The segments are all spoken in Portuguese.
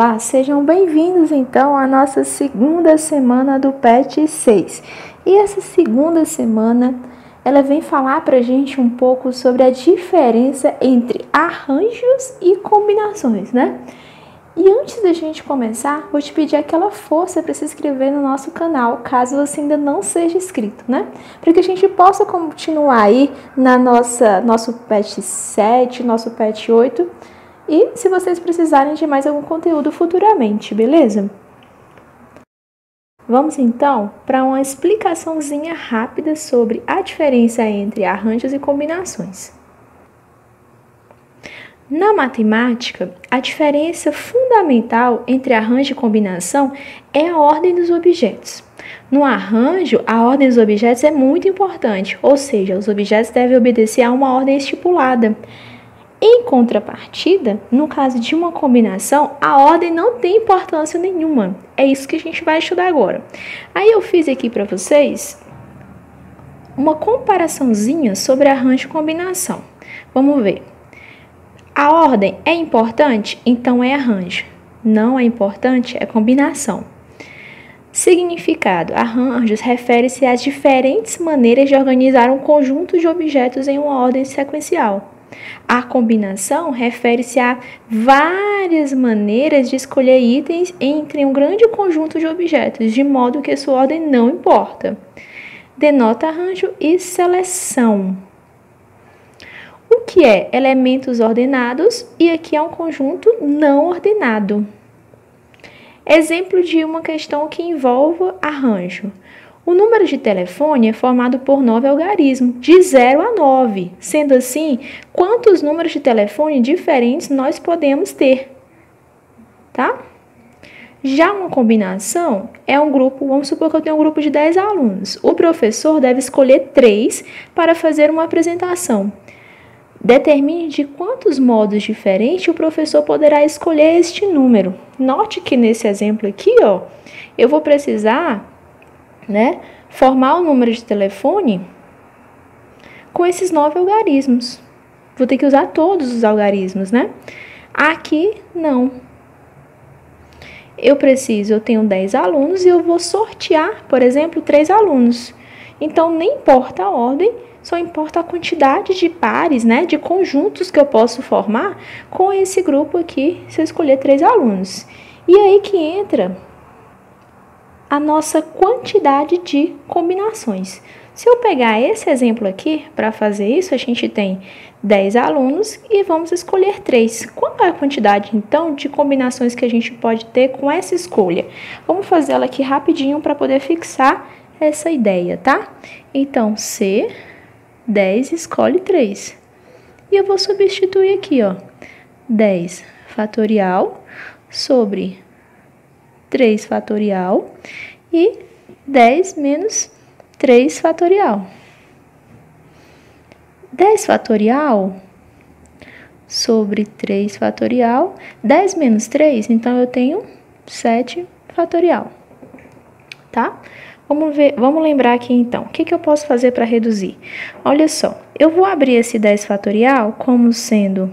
Olá, sejam bem-vindos então à nossa segunda semana do PET 6. E essa segunda semana, ela vem falar pra gente um pouco sobre a diferença entre arranjos e combinações, né? E antes da gente começar, vou te pedir aquela força para se inscrever no nosso canal, caso você ainda não seja inscrito, né? Para que a gente possa continuar aí na nosso PET 7, nosso PET 8, e se vocês precisarem de mais algum conteúdo futuramente, beleza? Vamos então para uma explicaçãozinha rápida sobre a diferença entre arranjos e combinações. Na matemática, a diferença fundamental entre arranjo e combinação é a ordem dos objetos. No arranjo, a ordem dos objetos é muito importante, ou seja, os objetos devem obedecer a uma ordem estipulada. Em contrapartida, no caso de uma combinação, a ordem não tem importância nenhuma. É isso que a gente vai estudar agora. Aí eu fiz aqui para vocês uma comparaçãozinha sobre arranjo e combinação. Vamos ver. A ordem é importante? Então é arranjo. Não é importante? É combinação. Significado. Arranjos refere-se às diferentes maneiras de organizar um conjunto de objetos em uma ordem sequencial. A combinação refere-se a várias maneiras de escolher itens entre um grande conjunto de objetos, de modo que sua ordem não importa. Denota arranjo e seleção. O que é elementos ordenados e aqui é um conjunto não ordenado. Exemplo de uma questão que envolve arranjo. O número de telefone é formado por 9 algarismos, de 0 a 9. Sendo assim, quantos números de telefone diferentes nós podemos ter? Tá? Já uma combinação é um grupo, vamos supor que eu tenho um grupo de 10 alunos. O professor deve escolher 3 para fazer uma apresentação. Determine de quantos modos diferentes o professor poderá escolher este número. Note que nesse exemplo aqui, ó, eu vou precisar, formar o número de telefone com esses 9 algarismos. Vou ter que usar todos os algarismos, né? Aqui, não. Eu tenho 10 alunos e eu vou sortear, por exemplo, 3 alunos. Então, nem importa a ordem, só importa a quantidade de pares, de conjuntos que eu posso formar com esse grupo aqui, se eu escolher 3 alunos. E aí que entra a nossa quantidade de combinações. Se eu pegar esse exemplo aqui, para fazer isso, a gente tem 10 alunos e vamos escolher 3. Qual é a quantidade, então, de combinações que a gente pode ter com essa escolha? Vamos fazer ela aqui rapidinho para poder fixar essa ideia, tá? Então, C, 10 escolhe 3. E eu vou substituir aqui, ó, 10 fatorial sobre 3 fatorial e 10 menos 3 fatorial. 10 fatorial sobre 3 fatorial. 10 menos 3, então eu tenho 7 fatorial. Tá? Vamos lembrar aqui então, o que eu posso fazer para reduzir? Olha só, eu vou abrir esse 10 fatorial como sendo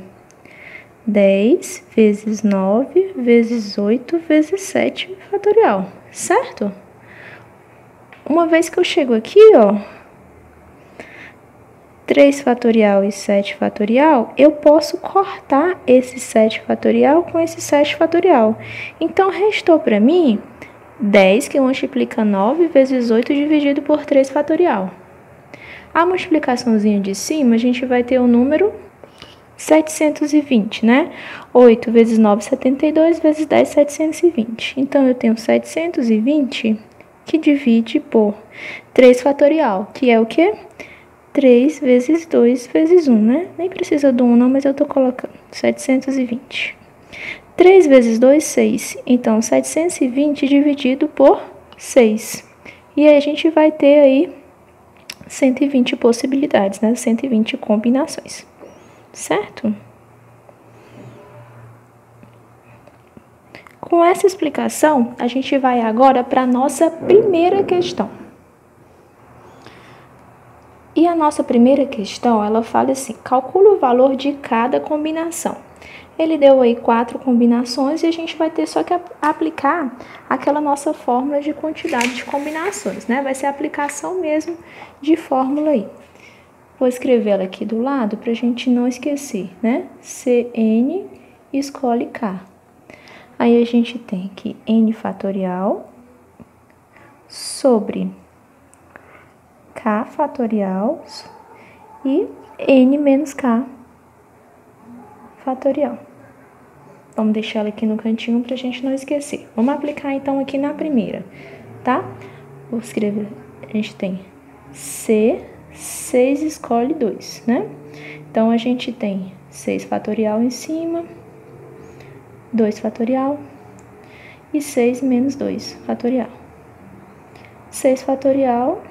10 vezes 9 vezes 8 vezes 7 fatorial, certo? Uma vez que eu chego aqui, ó, 3 fatorial e 7 fatorial, eu posso cortar esse 7 fatorial com esse 7 fatorial. Então, restou para mim 10 que multiplica 9 vezes 8 dividido por 3 fatorial. A multiplicaçãozinha de cima, a gente vai ter o número 720, 8 vezes 9, 72, vezes 10, 720. Então, eu tenho 720 que divide por 3 fatorial, que é o quê? 3 vezes 2 vezes 1, Nem precisa do 1 não, mas eu tô colocando 720. 3 vezes 2, 6. Então, 720 dividido por 6. E aí, a gente vai ter aí 120 possibilidades, 120 combinações. Certo? Com essa explicação, a gente vai agora para a nossa primeira questão. E a nossa primeira questão, ela fala assim, calcula o valor de cada combinação. Ele deu aí 4 combinações e a gente vai ter só que aplicar aquela nossa fórmula de quantidade de combinações, né? Vai ser a aplicação mesmo de fórmula aí. Vou escrever ela aqui do lado para a gente não esquecer, né? Cn escolhe K. Aí a gente tem aqui n fatorial sobre K fatorial e n menos K fatorial. Vamos deixar ela aqui no cantinho para a gente não esquecer. Vamos aplicar então aqui na primeira, tá? Vou escrever, a gente tem C, 6 escolhe 2, né? Então, a gente tem 6 fatorial em cima, 2 fatorial e 6 menos 2 fatorial. 6 fatorial,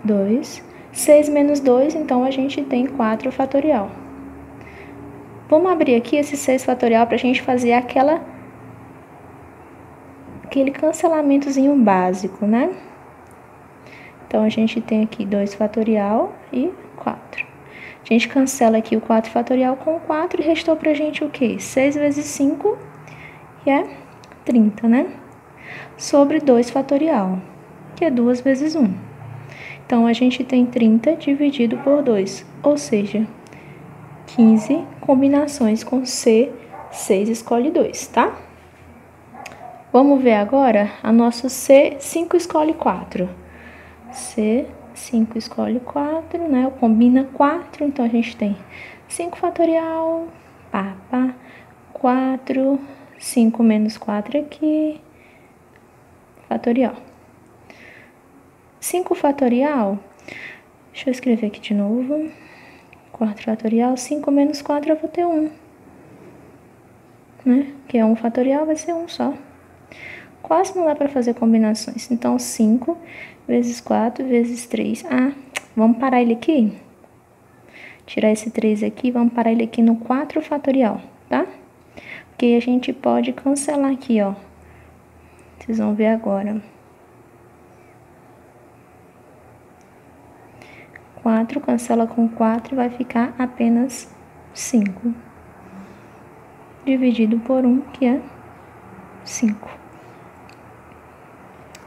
2, 6 menos 2, então a gente tem 4 fatorial. Vamos abrir aqui esse 6 fatorial para a gente fazer aquele cancelamentozinho básico, né? Então, a gente tem aqui 2 fatorial e 4. A gente cancela aqui o 4 fatorial com 4 e restou pra gente o quê? 6 vezes 5, que é 30, né? Sobre 2 fatorial, que é 2 vezes 1. Então, a gente tem 30 dividido por 2, ou seja, 15 combinações com C, 6 escolhe 2, tá? Vamos ver agora a nosso C, 5 escolhe 4. C, 5 escolhe 4, né? Combina 4, então a gente tem 5 fatorial, 4, 5 menos 4 aqui, fatorial. 5 fatorial, deixa eu escrever aqui de novo, 4 fatorial, 5 menos 4 eu vou ter 1, né? Que é 1 fatorial, vai ser 1 só. Quase não dá para fazer combinações, então 5 vezes 4 vezes 3. Vamos parar ele aqui? Tirar esse 3 aqui, vamos parar ele aqui no 4 fatorial, tá? Porque a gente pode cancelar aqui, ó. Vocês vão ver agora. 4 cancela com 4 e vai ficar apenas 5. Dividido por 1, que é 5.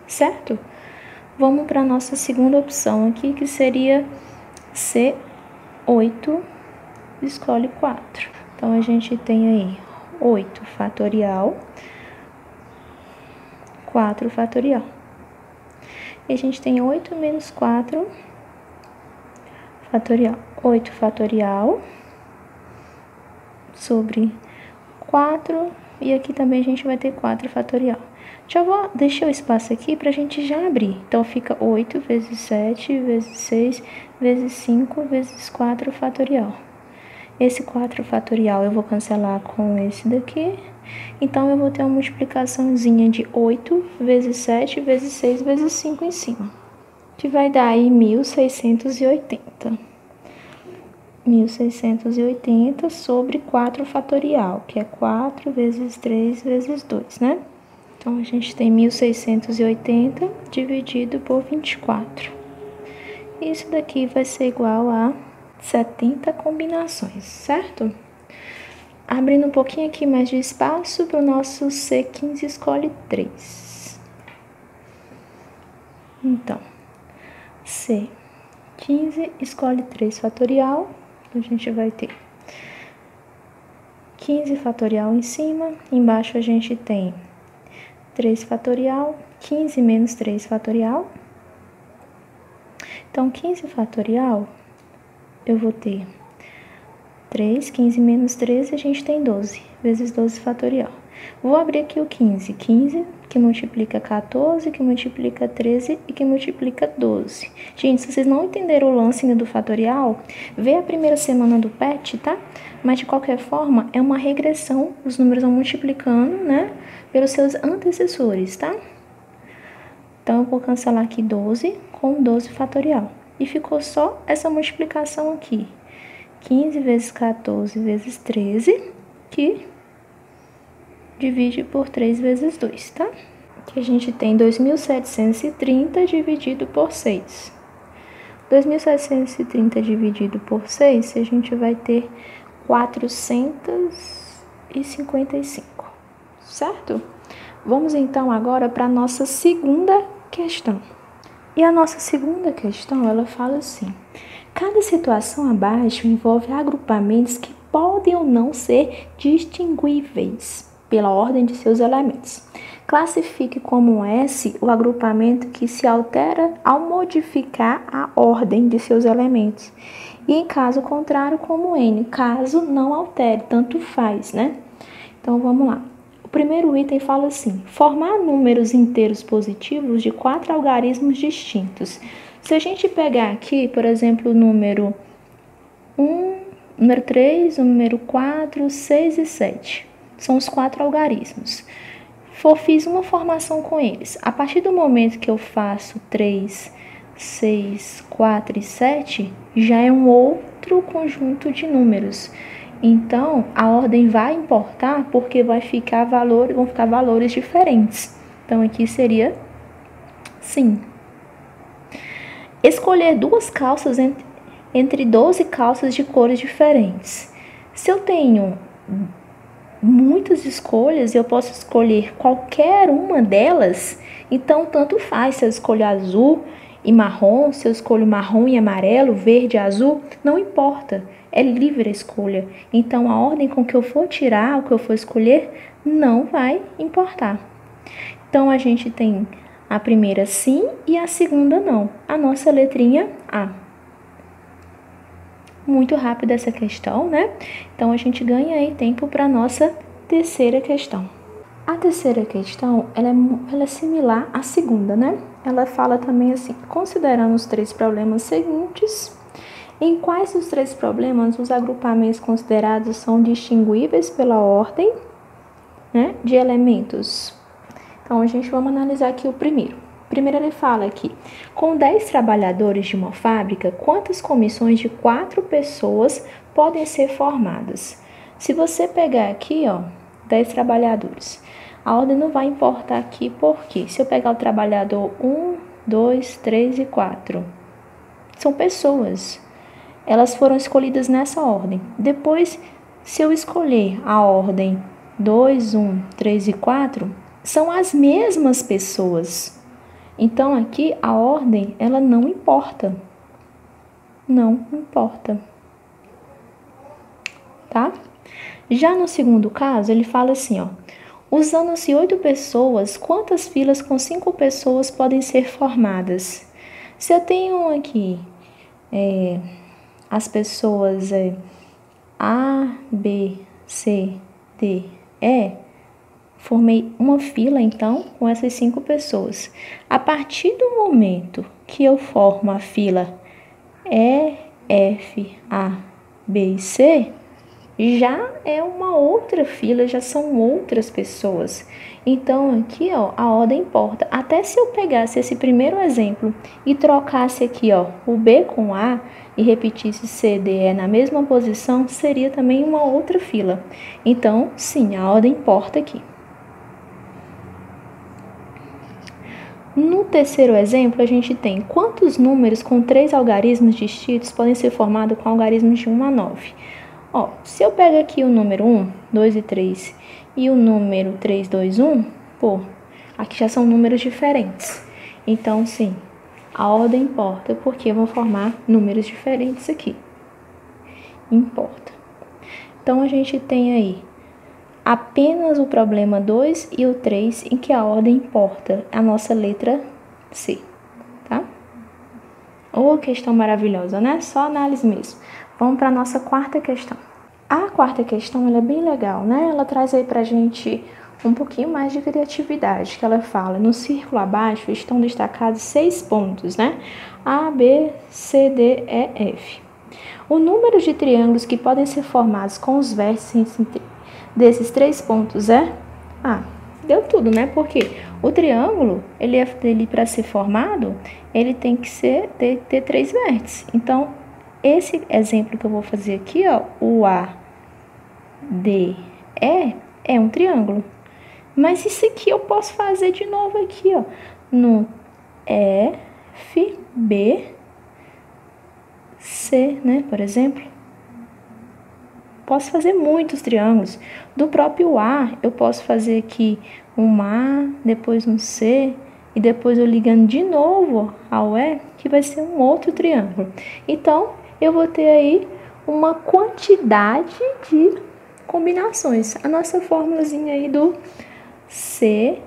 Certo? Vamos para a nossa segunda opção aqui, que seria C8 escolhe 4. Então, a gente tem aí 8 fatorial, 4 fatorial. E a gente tem 8 menos 4 fatorial. 8 fatorial sobre 4, e aqui também a gente vai ter 4 fatorial. Deixar o espaço aqui pra gente já abrir. Então, fica 8 vezes 7 vezes 6 vezes 5 vezes 4 fatorial. Esse 4 fatorial eu vou cancelar com esse daqui. Então, eu vou ter uma multiplicaçãozinha de 8 vezes 7 vezes 6 vezes 5 em cima, que vai dar aí 1680. 1680 sobre 4 fatorial, que é 4 vezes 3 vezes 2, né? Então, a gente tem 1680 dividido por 24. Isso daqui vai ser igual a 70 combinações, certo? Abrindo um pouquinho aqui mais de espaço para o nosso C15 escolhe 3. Então, C15 escolhe 3 fatorial. A gente vai ter 15 fatorial em cima. Embaixo a gente tem 3 fatorial, 15 menos 3 fatorial. Então, 15 fatorial, eu vou ter 3, 15 menos 13, a gente tem 12, vezes 12 fatorial. Vou abrir aqui o 15. 15 que multiplica 14, que multiplica 13 e que multiplica 12. Gente, se vocês não entenderam o lance do fatorial, vê a primeira semana do PET, tá? Mas, de qualquer forma, é uma regressão. Os números vão multiplicando, né? Pelos seus antecessores, tá? Então, eu vou cancelar aqui 12 com 12 fatorial. E ficou só essa multiplicação aqui. 15 vezes 14 vezes 13, que divide por 3 vezes 2, tá? Aqui a gente tem 2.730 dividido por 6. 2.730 dividido por 6, a gente vai ter 455, certo? Vamos então agora para a nossa segunda questão. E a nossa segunda questão, ela fala assim: cada situação abaixo envolve agrupamentos que podem ou não ser distinguíveis pela ordem de seus elementos. Classifique como S o agrupamento que se altera ao modificar a ordem de seus elementos. E em caso contrário, como N, caso não altere, tanto faz, né? Então, vamos lá. O primeiro item fala assim: formar números inteiros positivos de 4 algarismos distintos. Se a gente pegar aqui, por exemplo, o número 1, número 3, o número 4, 6 e 7. São os 4 algarismos. Fiz uma formação com eles. A partir do momento que eu faço 3, 6, 4 e 7, já é um outro conjunto de números. Então, a ordem vai importar porque vão ficar valores diferentes. Então, aqui seria sim. Escolher 2 calças entre 12 calças de cores diferentes. Se eu tenho muitas escolhas, eu posso escolher qualquer uma delas, então tanto faz se eu escolher azul e marrom, se eu escolho marrom e amarelo, verde e azul, não importa, é livre a escolha. Então a ordem com que eu for tirar, o que eu for escolher, não vai importar. Então a gente tem a primeira sim e a segunda não, a nossa letrinha A. Muito rápida essa questão, né? Então, a gente ganha aí tempo para a nossa terceira questão. A terceira questão, ela é similar à segunda, né? Ela fala também assim: considerando os 3 problemas seguintes, em quais dos 3 problemas os agrupamentos considerados são distinguíveis pela ordem, né, de elementos? Então, vamos analisar aqui o primeiro. Primeiro ele fala aqui: com 10 trabalhadores de uma fábrica, quantas comissões de 4 pessoas podem ser formadas? Se você pegar aqui, 10 trabalhadores, a ordem não vai importar aqui, porque se eu pegar o trabalhador 1, 2, 3 e 4, são pessoas. Elas foram escolhidas nessa ordem. Depois, se eu escolher a ordem 2, 1, 3 e 4, são as mesmas pessoas. Então, aqui, a ordem, ela não importa. Não importa. Tá? Já no segundo caso, ele fala assim, usando-se 8 pessoas, quantas filas com 5 pessoas podem ser formadas? Se eu tenho aqui as pessoas A, B, C, D, E, formei uma fila, então, com essas 5 pessoas. A partir do momento que eu formo a fila E, F, A, B e C, já é uma outra fila, já são outras pessoas. Então, aqui, a ordem importa. Até se eu pegasse esse primeiro exemplo e trocasse aqui, o B com A e repetisse C, D, E na mesma posição, seria também uma outra fila. Então, sim, a ordem importa aqui. No terceiro exemplo, a gente tem quantos números com 3 algarismos distintos podem ser formados com algarismos de 1 a 9. Se eu pego aqui o número 1, 2 e 3 e o número 3, 2, 1, aqui já são números diferentes. Então, sim, a ordem importa porque vão formar números diferentes aqui. Importa. Então, a gente tem aí apenas o problema 2 e o 3, em que a ordem importa, a nossa letra C, tá? Questão maravilhosa, né? Só análise mesmo. Vamos para a nossa quarta questão. A quarta questão, ela é bem legal, né? Ela traz aí pra gente um pouquinho mais de criatividade, que ela fala: no círculo abaixo estão destacados 6 pontos, né? A, B, C, D, E, F. O número de triângulos que podem ser formados com os vértices desses 3 pontos é? Deu tudo, né? Porque o triângulo, ele para ser formado, ele tem que ter 3 vértices. Então, esse exemplo que eu vou fazer aqui, o A, D, E, é um triângulo. Mas isso aqui eu posso fazer de novo aqui, no F, B, C, né? Por exemplo. Posso fazer muitos triângulos. Do próprio A, eu posso fazer aqui um A, depois um C, e depois eu ligando de novo ao E, que vai ser um outro triângulo. Então, eu vou ter aí uma quantidade de combinações. A nossa fórmulazinha aí do CNK,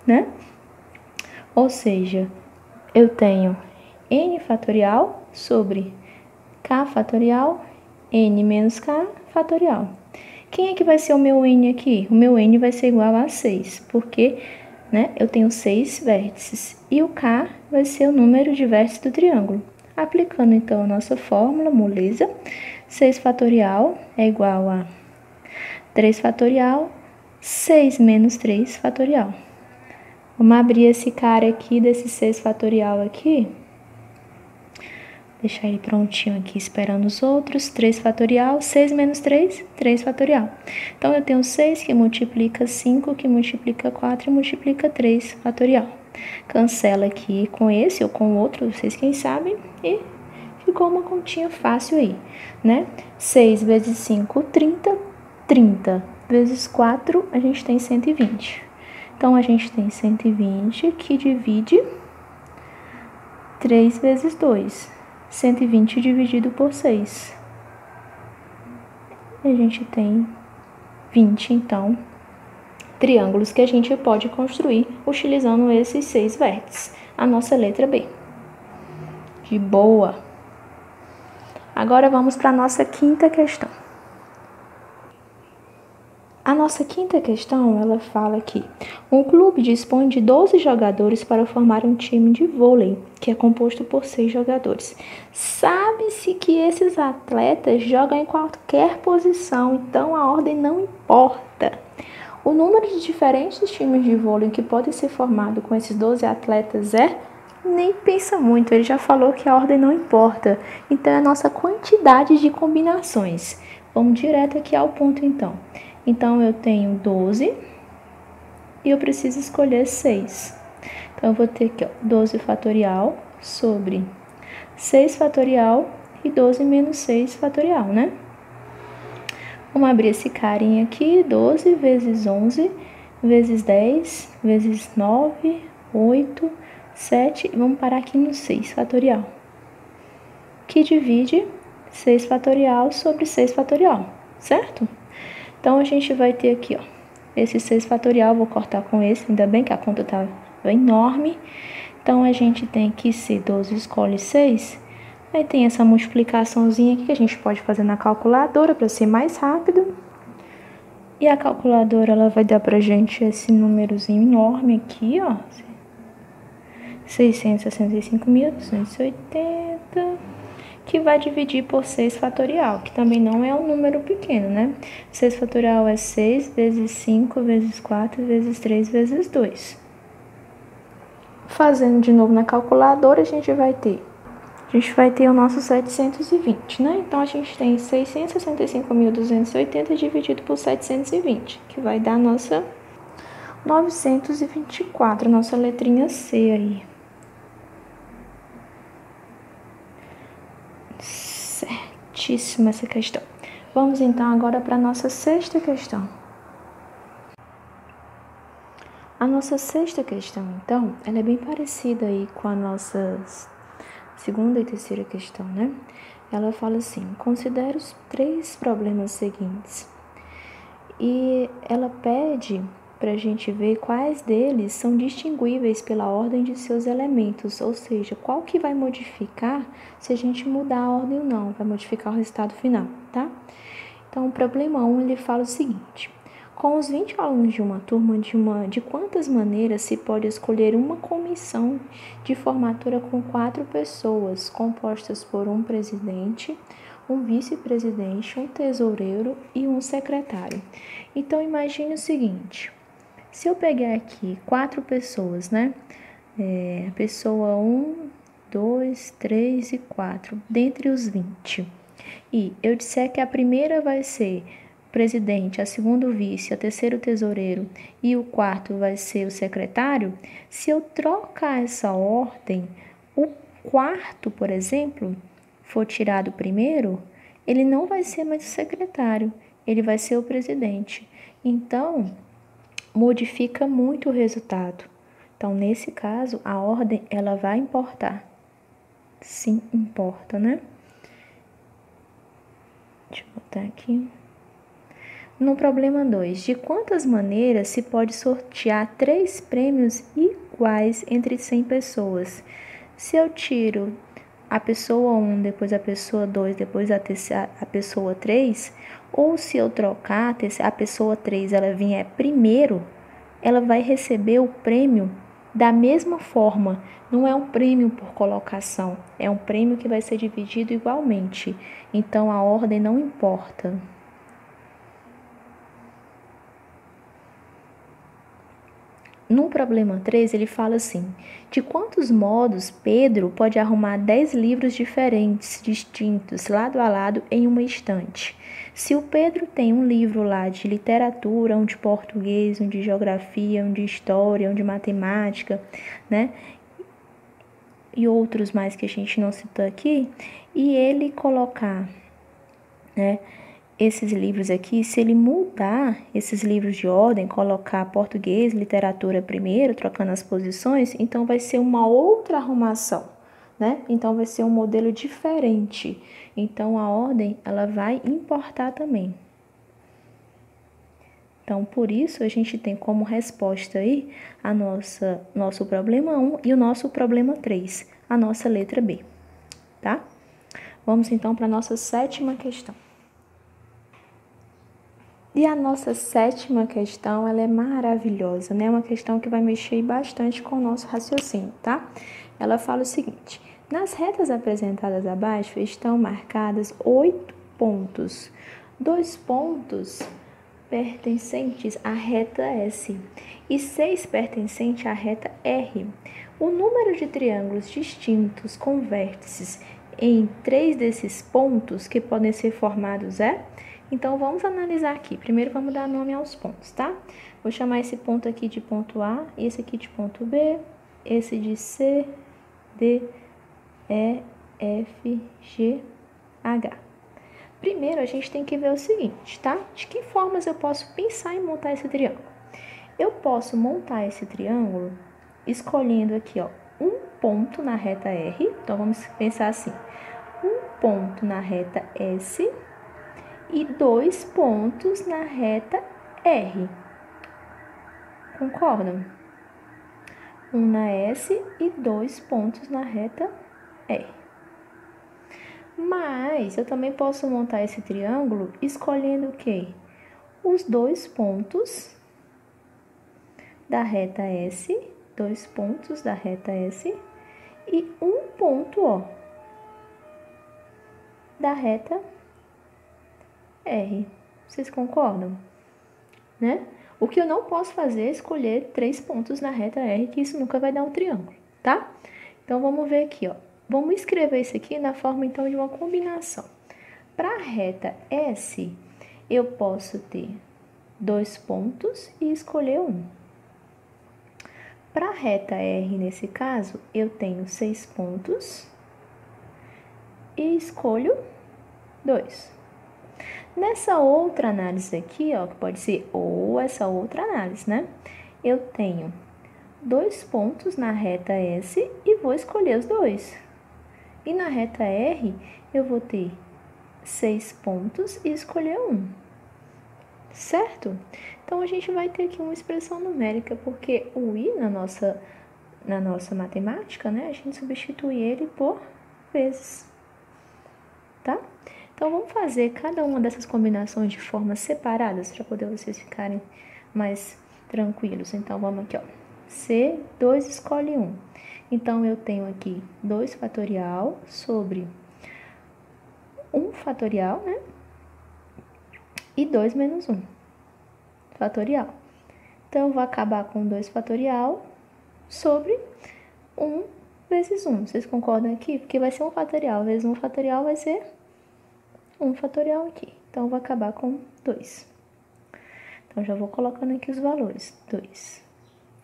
né? Ou seja, eu tenho N fatorial sobre K fatorial, N menos K fatorial. Quem é que vai ser o meu N aqui? O meu N vai ser igual a 6, porque, né, eu tenho 6 vértices. E o K vai ser o número de vértices do triângulo. Aplicando, então, a nossa fórmula moleza, 6 fatorial é igual a 3 fatorial, 6 menos 3 fatorial. Vamos abrir esse cara aqui, desse 6 fatorial aqui. Deixar ele prontinho aqui, esperando os outros. 3 fatorial, 6 menos 3, 3 fatorial. Então, eu tenho 6 que multiplica 5, que multiplica 4 e multiplica 3 fatorial. Cancela aqui com esse ou com o outro, vocês quem sabem. E ficou uma continha fácil aí, né? 6 vezes 5, 30. 30 vezes 4, a gente tem 120. Então, a gente tem 120 que divide 3 vezes 2. 120 dividido por 6. E a gente tem 20, então, triângulos que a gente pode construir utilizando esses 6 vértices. A nossa letra B. De boa. Agora vamos para a nossa quinta questão. A nossa quinta questão, ela fala que um clube dispõe de 12 jogadores para formar um time de vôlei, que é composto por 6 jogadores. Sabe-se que esses atletas jogam em qualquer posição, então a ordem não importa. O número de diferentes times de vôlei que podem ser formados com esses 12 atletas nem pensa muito, ele já falou que a ordem não importa. Então, é a nossa quantidade de combinações. Vamos direto aqui ao ponto, então. Então, eu tenho 12 e eu preciso escolher 6. Então, eu vou ter aqui, ó, 12 fatorial sobre 6 fatorial e 12 menos 6 fatorial, né? Vamos abrir esse carinha aqui, 12 vezes 11 vezes 10 vezes 9, 8, 7, e vamos parar aqui no 6 fatorial, que divide 6 fatorial sobre 6 fatorial, certo? Então, a gente vai ter aqui, ó, esse 6 fatorial, vou cortar com esse, ainda bem que a conta tá enorme. Então, a gente tem que ser 12 escolhe 6, aí tem essa multiplicaçãozinha aqui que a gente pode fazer na calculadora para ser mais rápido. E a calculadora, ela vai dar pra gente esse númerozinho enorme aqui, ó, 665.280, que vai dividir por 6 fatorial, que também não é um número pequeno, né? 6 fatorial é 6 vezes 5 vezes 4 vezes 3 vezes 2. Fazendo de novo na calculadora, a gente vai ter o nosso 720, né? Então, a gente tem 665.280 dividido por 720, que vai dar a nossa 924, nossa letrinha C aí. Certíssima essa questão. Vamos então agora para a nossa sexta questão. A nossa sexta questão, então, ela é bem parecida aí com a nossa segunda e terceira questão, né? Ela fala assim: considere os 3 problemas seguintes. E ela pede para a gente ver quais deles são distinguíveis pela ordem de seus elementos, ou seja, qual que vai modificar se a gente mudar a ordem ou não, vai modificar o resultado final, tá? Então, o problema 1, ele fala o seguinte: com os 20 alunos de uma turma, de quantas maneiras se pode escolher uma comissão de formatura com 4 pessoas, compostas por um presidente, um vice-presidente, um tesoureiro e um secretário? Então, imagine o seguinte: se eu pegar aqui 4 pessoas, né? Pessoa 1, 2, 3 e 4, dentre os 20. E eu disser que a primeira vai ser presidente, a segunda o vice, a terceira o tesoureiro e o quarto vai ser o secretário, se eu trocar essa ordem, o quarto, por exemplo, for tirado primeiro, ele não vai ser mais o secretário, ele vai ser o presidente. Então, modifica muito o resultado. Então, nesse caso, a ordem ela vai importar. Sim, importa, né? Deixa eu botar aqui. No problema 2, de quantas maneiras se pode sortear 3 prêmios iguais entre 100 pessoas? Se eu tiro a pessoa 1, depois a pessoa 2, depois a pessoa 3, ou se eu trocar a pessoa 3, ela vier primeiro, ela vai receber o prêmio da mesma forma. Não é um prêmio por colocação, é um prêmio que vai ser dividido igualmente. Então, a ordem não importa. No problema 3, ele fala assim: de quantos modos Pedro pode arrumar 10 livros diferentes, distintos, lado a lado, em uma estante? Se o Pedro tem um livro lá de literatura, um de português, um de geografia, um de história, um de matemática, né? E outros mais que a gente não citou aqui, e ele colocar, né? Esses livros aqui, se ele mudar esses livros de ordem, colocar português, literatura primeiro, trocando as posições, então vai ser uma outra arrumação, né? Então vai ser um modelo diferente. Então a ordem, ela vai importar também. Então, por isso, a gente tem como resposta aí nosso problema 1 e o nosso problema 3, a nossa letra B, tá? Vamos então para a nossa 7ª questão. E a nossa 7ª questão, ela é maravilhosa, né? Uma questão que vai mexer bastante com o nosso raciocínio, tá? Ela fala o seguinte: nas retas apresentadas abaixo estão marcadas 8 pontos. 2 pontos pertencentes à reta S e 6 pertencentes à reta R. O número de triângulos distintos com vértices em 3 desses pontos que podem ser formados é... Então, vamos analisar aqui. Primeiro, vamos dar nome aos pontos, tá? Vou chamar esse ponto aqui de ponto A, esse aqui de ponto B, esse de C, D, E, F, G, H. Primeiro, a gente tem que ver o seguinte, tá? De que formas eu posso pensar em montar esse triângulo? Eu posso montar esse triângulo escolhendo aqui, ó, um ponto na reta R. Então, vamos pensar assim. Um ponto na reta S e 2 pontos na reta R. Concordam? Um na S e 2 pontos na reta R. Mas eu também posso montar esse triângulo escolhendo o quê? Os 2 pontos da reta S, 2 pontos da reta S e um ponto, ó, da reta R. Vocês concordam? Né? O que eu não posso fazer é escolher 3 pontos na reta R, que isso nunca vai dar um triângulo, tá? Então, vamos ver aqui, ó. Vamos escrever isso aqui na forma, então, de uma combinação. Para a reta S, eu posso ter 2 pontos e escolher um. Para a reta R, nesse caso, eu tenho 6 pontos e escolho 2. Nessa outra análise aqui, ó, que pode ser ou essa outra análise, né? Eu tenho 2 pontos na reta S e vou escolher os 2. E na reta R, eu vou ter 6 pontos e escolher um. Certo? Então, a gente vai ter aqui uma expressão numérica, porque o i na nossa matemática, né? A gente substitui ele por vezes. Tá? Então, vamos fazer cada uma dessas combinações de formas separadas para poder vocês ficarem mais tranquilos. Então, vamos aqui, ó. C, 2 escolhe 1. Então, eu tenho aqui 2 fatorial sobre 1 fatorial, né? E 2 menos 1 fatorial. Então, eu vou acabar com 2 fatorial sobre 1 vezes 1. Vocês concordam aqui? Porque vai ser 1 fatorial vezes 1 fatorial vai ser 1 fatorial aqui. Então, eu vou acabar com 2. Então, já vou colocando aqui os valores. 2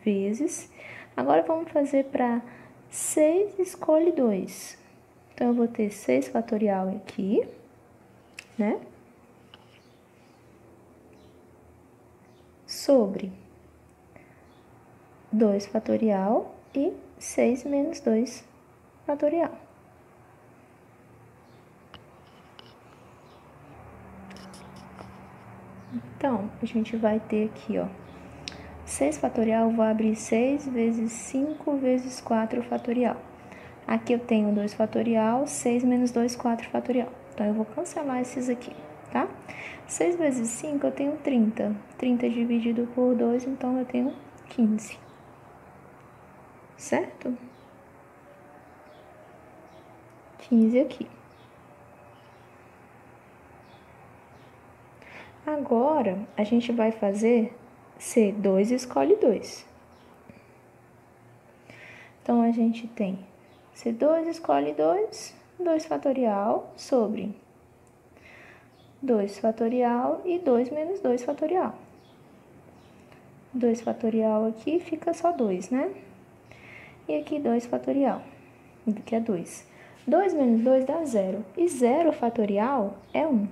vezes. Agora, vamos fazer para 6 escolhe 2. Então, eu vou ter 6 fatorial aqui. né? Sobre 2 fatorial e 6 menos 2 fatorial. Então, a gente vai ter aqui, ó, 6 fatorial, eu vou abrir 6 vezes 5 vezes 4 fatorial. Aqui eu tenho 2 fatorial, 6 menos 2, 4 fatorial. Então, eu vou cancelar esses aqui, tá? 6 vezes 5 eu tenho 30. 30 dividido por 2, então eu tenho 15. Certo? 15 aqui. Agora, a gente vai fazer C2 escolhe 2. Então, a gente tem C2 escolhe 2, 2 fatorial sobre 2 fatorial e 2 menos 2 fatorial. 2 fatorial aqui fica só 2, né? E aqui 2 fatorial, que é 2. 2 menos 2 dá 0. E 0 fatorial é 1.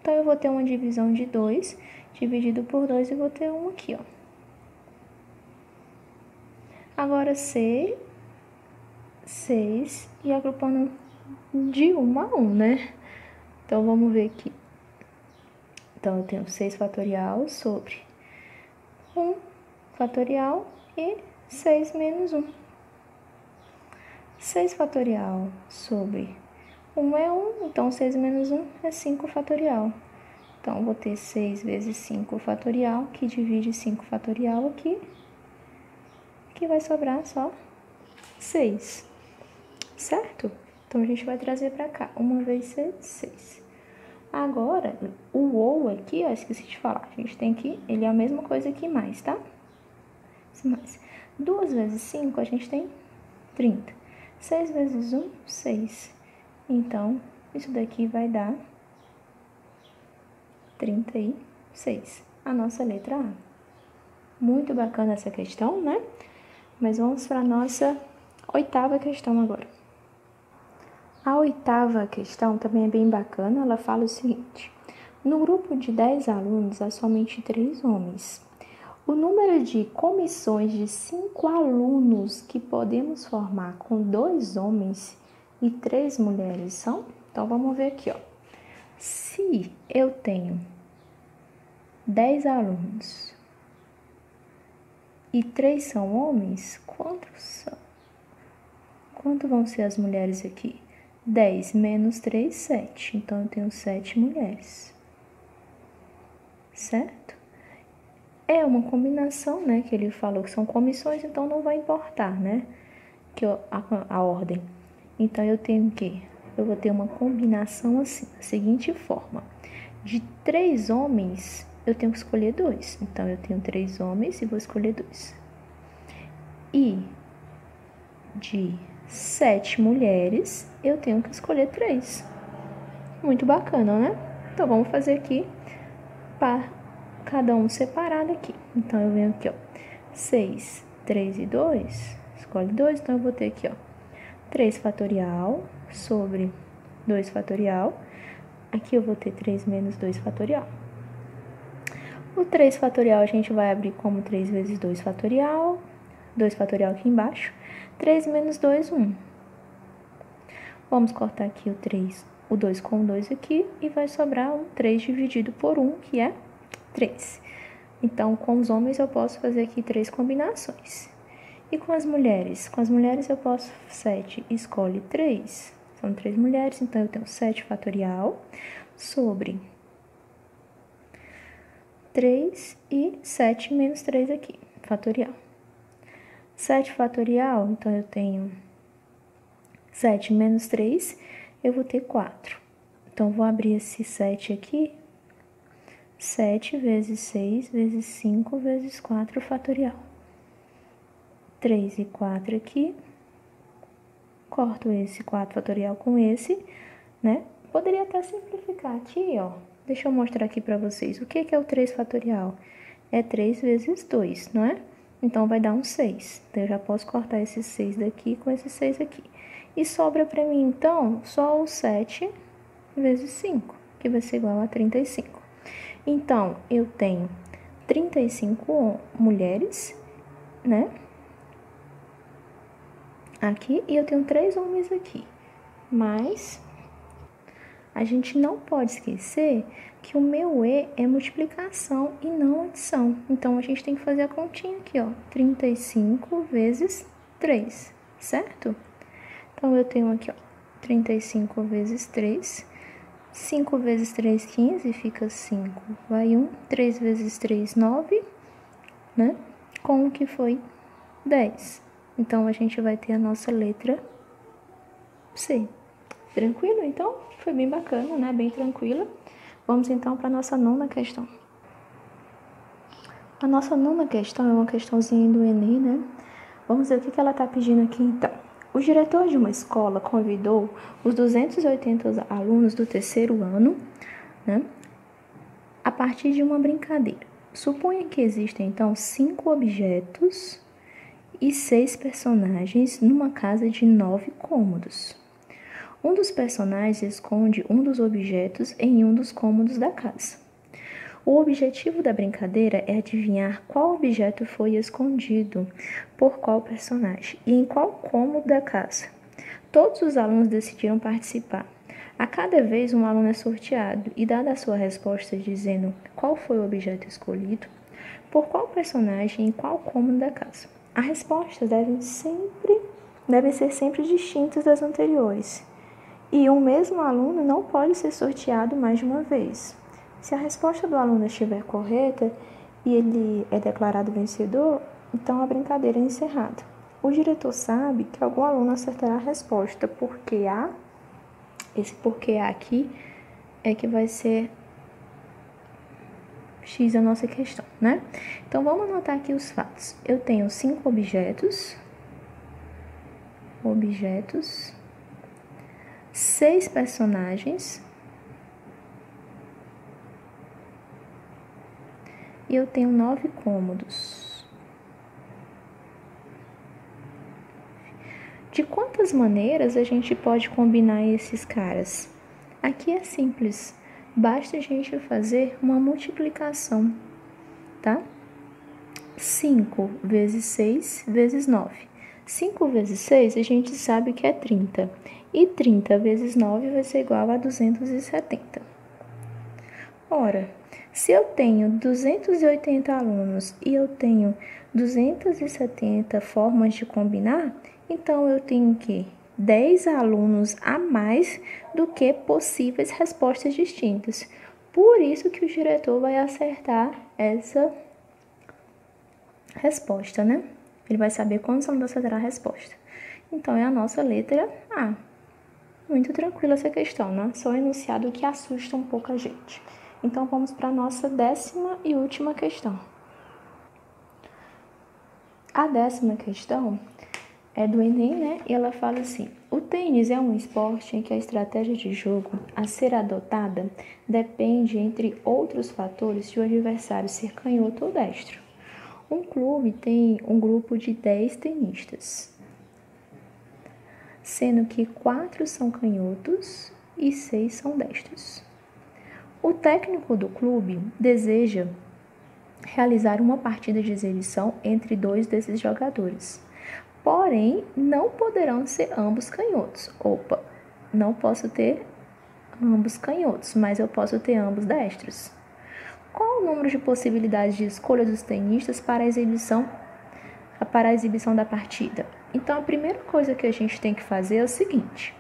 Então, eu vou ter uma divisão de 2, dividido por 2, e vou ter 1 aqui, ó. Agora, 6 e agrupando de 1 a 1, né? Então, vamos ver aqui. Então, eu tenho 6 fatorial sobre 1 fatorial e 6 menos 1. 6 fatorial sobre 1 é 1, então 6 menos 1 é 5 fatorial. Então, vou ter 6 vezes 5 fatorial, que divide 5 fatorial aqui, que vai sobrar só 6, certo? Então, a gente vai trazer para cá, 1 vezes 6, 6. Agora, o ou aqui, ó, esqueci de falar, a gente tem que, ele é a mesma coisa aqui mais, tá? Mais. 2 vezes 5, a gente tem 30. 6 vezes 1, 6. Então, isso daqui vai dar 36, a nossa letra A. Muito bacana essa questão, né? Mas vamos para a nossa 8ª questão agora. A 8ª questão também é bem bacana, ela fala o seguinte: no grupo de 10 alunos, há somente 3 homens. O número de comissões de 5 alunos que podemos formar com 2 homens e 3 mulheres são? Então, vamos ver aqui, ó. Se eu tenho 10 alunos e 3 são homens, quanto vão ser as mulheres aqui? 10 menos 3, 7. Então, eu tenho 7 mulheres. Certo? É uma combinação, né? Que ele falou que são comissões, então não vai importar, né? Que a ordem. Então, eu tenho que... Eu vou ter uma combinação assim, da seguinte forma. De 3 homens, eu tenho que escolher 2. Então, eu tenho 3 homens e vou escolher 2. E de 7 mulheres, eu tenho que escolher 3. Muito bacana, né? Então, vamos fazer aqui para cada um separado aqui. Então, eu venho aqui, ó. 6, 3 e 2. Escolhe 2, então eu vou ter aqui, ó. 3 fatorial sobre 2 fatorial. Aqui eu vou ter 3 menos 2 fatorial. O 3 fatorial a gente vai abrir como 3 vezes 2 fatorial. 2 fatorial aqui embaixo. 3 menos 2, 1. Vamos cortar aqui o 2 com o 2 aqui. E vai sobrar um 3 dividido por 1, que é 3. Então, com os homens eu posso fazer aqui 3 combinações. E com as mulheres? Com as mulheres eu posso 7, escolhe 3. São 3 mulheres, então eu tenho 7 fatorial sobre 3 e 7 menos 3 aqui, fatorial. 7 fatorial, então eu tenho 7 menos 3, eu vou ter 4. Então, vou abrir esse 7 aqui. 7 vezes 6 vezes 5 vezes 4 fatorial. 3 e 4 aqui. Corto esse 4 fatorial com esse, né? Poderia até simplificar aqui, ó. Deixa eu mostrar aqui pra vocês. O que é o 3 fatorial? É 3 vezes 2, não é? Então, vai dar um 6. Então, eu já posso cortar esse 6 daqui com esse 6 aqui. E sobra pra mim, então, só o 7 vezes 5. que vai ser igual a 35. Então, eu tenho 35 mulheres, né? Aqui, e eu tenho 3 homens aqui. Mas a gente não pode esquecer que o meu E é multiplicação e não adição. Então, a gente tem que fazer a continha aqui, ó. 35 vezes 3, certo? Então, eu tenho aqui, ó, 35 vezes 3. 5 vezes 3, 15, fica 5, vai 1. 3 vezes 3, 9, né? Com o que foi 10. Então, a gente vai ter a nossa letra C. Tranquilo, então? Foi bem bacana, né? Bem tranquila. Vamos, então, para a nossa 9ª questão. A nossa 9ª questão é uma questãozinha do Enem, né? Vamos ver o que ela está pedindo aqui, então. O diretor de uma escola convidou os 280 alunos do 3º ano, né, a partir de uma brincadeira. Suponha que existem, então, 5 objetos e 6 personagens numa casa de 9 cômodos. Um dos personagens esconde um dos objetos em um dos cômodos da casa. O objetivo da brincadeira é adivinhar qual objeto foi escondido por qual personagem e em qual cômodo da casa. Todos os alunos decidiram participar. A cada vez um aluno é sorteado e, dada a sua resposta dizendo qual foi o objeto escolhido, por qual personagem e em qual cômodo da casa. As respostas devem ser sempre distintas das anteriores. E um mesmo aluno não pode ser sorteado mais de uma vez. Se a resposta do aluno estiver correta e ele é declarado vencedor, então a brincadeira é encerrada. O diretor sabe que algum aluno acertará a resposta, porque esse porque aqui é que vai ser X a nossa questão, né? Então, vamos anotar aqui os fatos. Eu tenho 5 objetos, 6 personagens, e eu tenho 9 cômodos. De quantas maneiras a gente pode combinar esses caras? Aqui é simples, basta a gente fazer uma multiplicação, tá? 5 vezes 6 vezes 9. 5 vezes 6 a gente sabe que é 30, e 30 vezes 9 vai ser igual a 270. Ora, se eu tenho 280 alunos e eu tenho 270 formas de combinar, então eu tenho que 10 alunos a mais do que possíveis respostas distintas. Por isso que o diretor vai acertar essa resposta, né? Ele vai saber quantos alunos acertará a resposta. Então, é a nossa letra A. Muito tranquila essa questão, né? Só um enunciado que assusta um pouco a gente. Então, vamos para a nossa 10ª e última questão. A 10ª questão é do Enem, né? E ela fala assim: o tênis é um esporte em que a estratégia de jogo a ser adotada depende, entre outros fatores, de o adversário ser canhoto ou destro. Um clube tem um grupo de 10 tenistas, sendo que 4 são canhotos e 6 são destros. O técnico do clube deseja realizar uma partida de exibição entre 2 desses jogadores. Porém, não poderão ser ambos canhotos. Opa, não posso ter ambos canhotos, mas eu posso ter ambos destros. Qual o número de possibilidades de escolha dos tenistas para a exibição da partida? Então, a primeira coisa que a gente tem que fazer é o seguinte: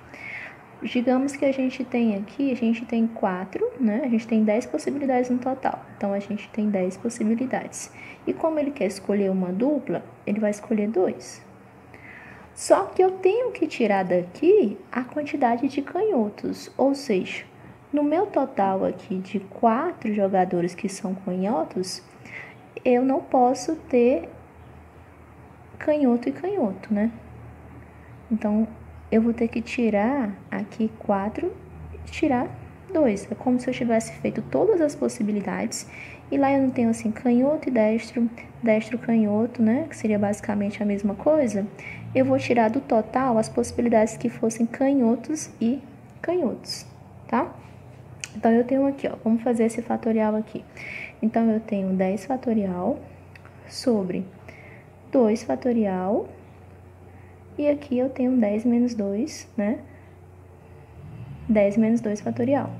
digamos que a gente tem 4, né? A gente tem 10 possibilidades no total. Então, a gente tem 10 possibilidades. E como ele quer escolher uma dupla, ele vai escolher 2. Só que eu tenho que tirar daqui a quantidade de canhotos. Ou seja, no meu total aqui de 4 jogadores que são canhotos, eu não posso ter canhoto e canhoto, né? Então, eu vou ter que tirar aqui 4 e tirar 2. É como se eu tivesse feito todas as possibilidades. E lá eu não tenho assim canhoto e destro, destro canhoto, né? Que seria basicamente a mesma coisa. Eu vou tirar do total as possibilidades que fossem canhotos e canhotos, tá? Então, eu tenho aqui, ó, vamos fazer esse fatorial aqui. Então, eu tenho 10 fatorial sobre 2 fatorial, e aqui eu tenho 10 menos 2, né? 10 menos 2 fatorial.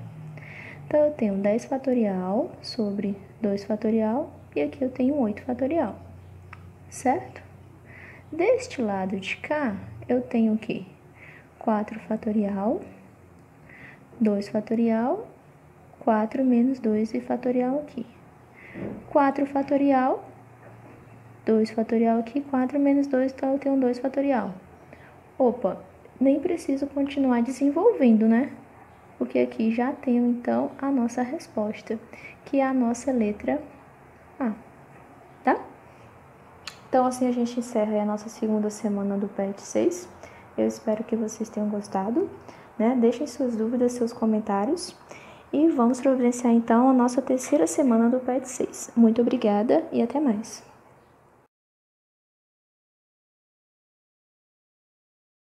Então, eu tenho 10 fatorial sobre 2 fatorial, e aqui eu tenho 8 fatorial, certo? Deste lado de cá, eu tenho o quê? 4 fatorial, 2 fatorial, 4 menos 2 e fatorial aqui. 4 fatorial, 2 fatorial aqui, 4 menos 2, então eu tenho 2 fatorial. Opa, nem preciso continuar desenvolvendo, né? Porque aqui já tenho, então, a nossa resposta, que é a nossa letra A, tá? Então, assim a gente encerra a nossa segunda semana do PET 6. Eu espero que vocês tenham gostado, né? Deixem suas dúvidas, seus comentários. E vamos providenciar, então, a nossa terceira semana do PET 6. Muito obrigada e até mais.